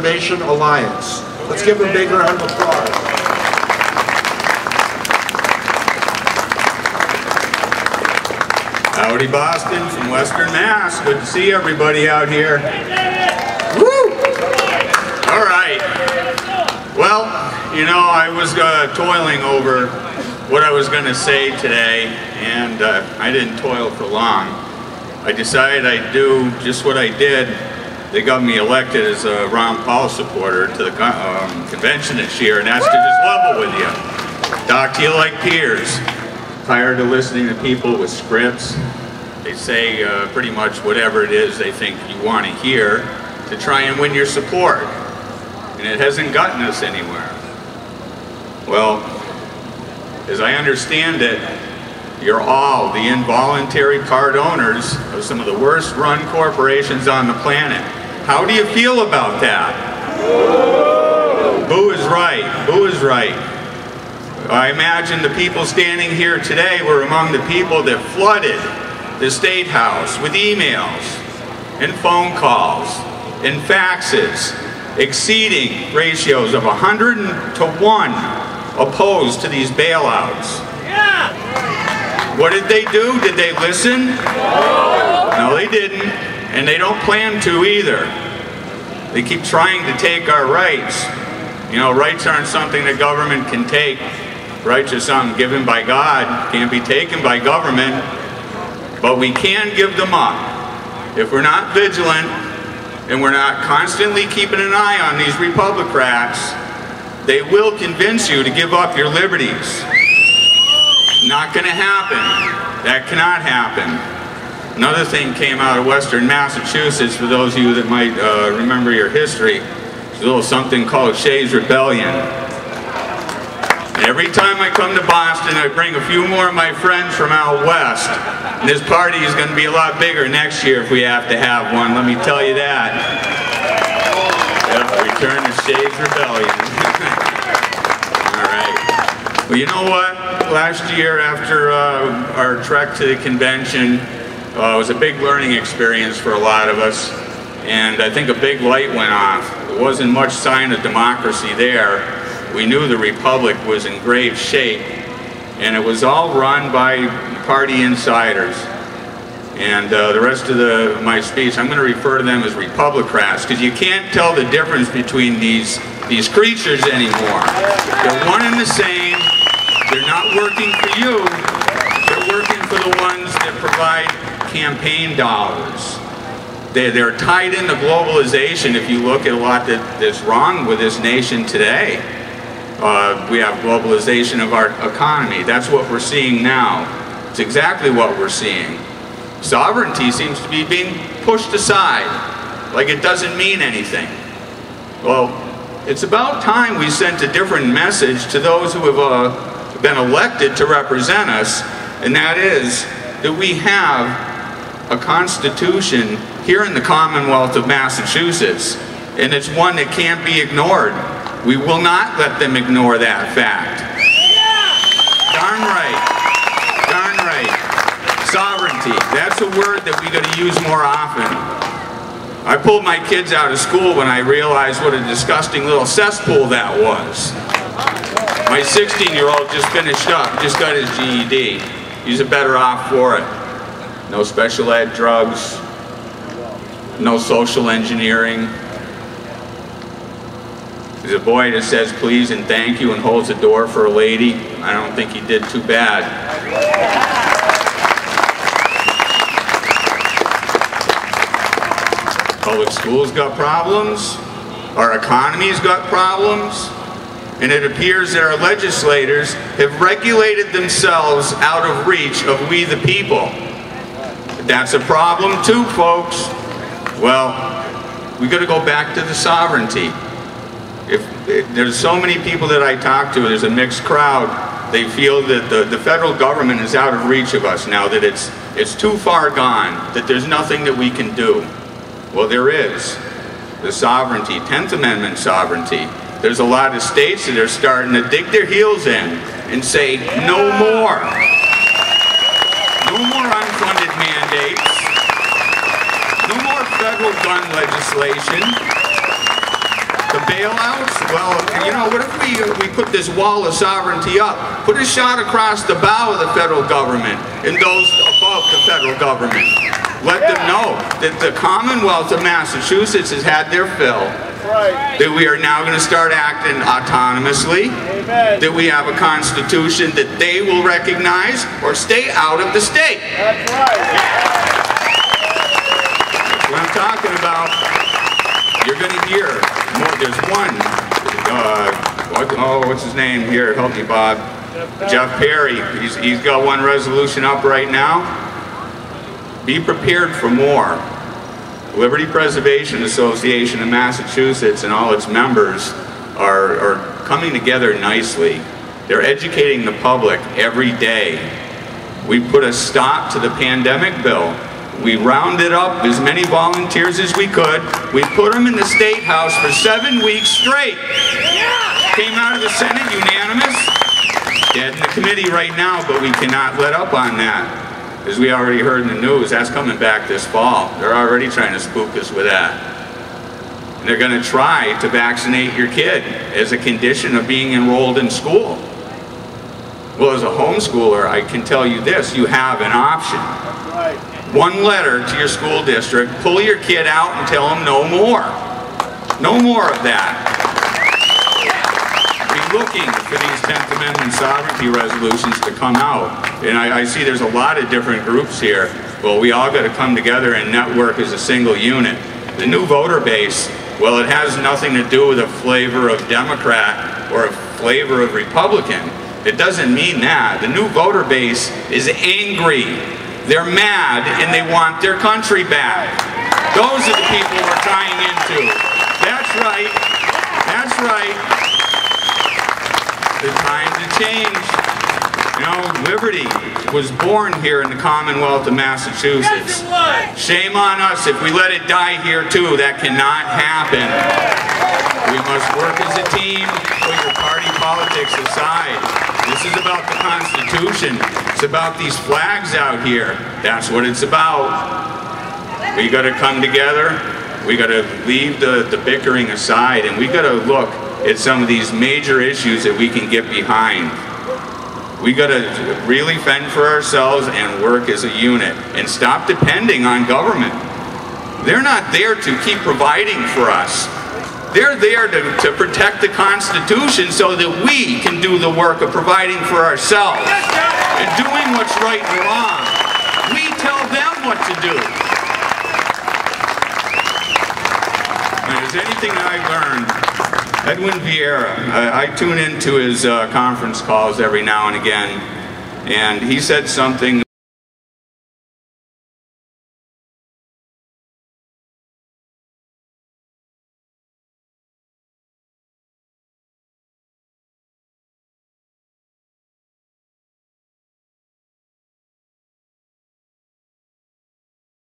Conservation Alliance. Let's give a big round of applause. Howdy Boston from Western Mass. Good to see everybody out here. Woo! All right. Well, you know, I was toiling over what I was going to say today, and I didn't toil for long. I decided I'd do just what I did. They got me elected as a Ron Paul supporter to the convention this year, and that's to just level with you. Talk to you like peers. Tired of listening to people with scripts. They say pretty much whatever it is they think you want to hear to try and win your support. And it hasn't gotten us anywhere. Well, as I understand it, you're all the involuntary part owners of some of the worst run corporations on the planet. How do you feel about that? Boo is right. Boo is right. I imagine the people standing here today were among the people that flooded the State House with emails and phone calls and faxes exceeding ratios of 100 to 1 opposed to these bailouts. Yeah. What did they do? Did they listen? No, they didn't, and they don't plan to either. They keep trying to take our rights. You know, rights aren't something that government can take. Rights are something given by God, can't be taken by government, but we can give them up. If we're not vigilant and we're not constantly keeping an eye on these Republicrats, they will convince you to give up your liberties. Not going to happen. That cannot happen. Another thing came out of Western Massachusetts, for those of you that might remember your history. There's a little something called Shays Rebellion. Every time I come to Boston, I bring a few more of my friends from out west. And this party is going to be a lot bigger next year if we have to have one, let me tell you that. Yep, return to Shays Rebellion. All right. Well, you know what? Last year, after our trek to the convention, it was a big learning experience for a lot of us. And I think a big light went off. There wasn't much sign of democracy there. We knew the Republic was in grave shape, and it was all run by party insiders. And the rest of my speech, I'm going to refer to them as Republicrats, because you can't tell the difference between these creatures anymore. They're one and the same. They're not working for you. They're working for the ones that provide campaign dollars. They're tied into globalization. If you look at a lot that's wrong with this nation today, we have globalization of our economy. That's what we're seeing now. It's exactly what we're seeing. Sovereignty seems to be being pushed aside, like it doesn't mean anything. Well, it's about time we sent a different message to those who have been elected to represent us, and that is that we have a constitution here in the Commonwealth of Massachusetts, and it's one that can't be ignored. We will not let them ignore that fact. Darn right. Darn right. Sovereignty. That's a word that we got to use more often. I pulled my kids out of school when I realized what a disgusting little cesspool that was. My 16-year-old just finished up, just got his GED. He's better off for it. No special ed drugs, no social engineering. There's a boy that says please and thank you and holds the door for a lady. I don't think he did too bad. Public schools got problems. Our economy's got problems. And it appears that our legislators have regulated themselves out of reach of we the people. That's a problem too, folks. Well, we got to go back to the sovereignty. If there's so many people that I talk to, there's a mixed crowd. They feel that the federal government is out of reach of us now, that it's too far gone, that there's nothing that we can do. Well, there is. The sovereignty, 10th Amendment sovereignty. There's a lot of states that are starting to dig their heels in and say, no more. No more unfunded mandates. No more federal gun legislation. bailouts? Well, you know, what if we put this wall of sovereignty up? Put a shot across the bow of the federal government and those above the federal government. Let them know that the Commonwealth of Massachusetts has had their fill. That we are now going to start acting autonomously. That we have a constitution that they will recognize or stay out of the state. That's right. That's what I'm talking about. You're going to hear more. There's one. What's his name here? Help me, Bob. Jeff Perry. He's got one resolution up right now. Be prepared for more. Liberty Preservation Association of Massachusetts and all its members are coming together nicely. They're educating the public every day. We put a stop to the pandemic bill. We rounded up as many volunteers as we could. We put them in the State House for 7 weeks straight. Came out of the Senate unanimous. Dead in the committee right now, but we cannot let up on that. As we already heard in the news, that's coming back this fall. They're already trying to spook us with that. And they're going to try to vaccinate your kid as a condition of being enrolled in school. Well, as a homeschooler, I can tell you this, you have an option. One letter to your school district, pull your kid out and tell them no more. No more of that. Looking for these 10th Amendment sovereignty resolutions to come out. And I see there's a lot of different groups here. Well, we all got to come together and network as a single unit. The new voter base, well, it has nothing to do with a flavor of Democrat or a flavor of Republican. It doesn't mean that. The new voter base is angry. They're mad and they want their country back. Those are the people we're tying into. That's right. That's right. The time to change. You know, liberty was born here in the Commonwealth of Massachusetts. Shame on us if we let it die here too. That cannot happen. We must work as a team. Put your party politics aside. This is about the Constitution. It's about these flags out here. That's what it's about. We got to come together. We got to leave the bickering aside, and we got to look at some of these major issues that we can get behind. We got to really fend for ourselves and work as a unit and stop depending on government. They're not there to keep providing for us. They're there to protect the Constitution so that we can do the work of providing for ourselves and doing what's right and wrong. We tell them what to do. And if there's anything that I learned, Edwin Vieira, I tune into his conference calls every now and again, and he said something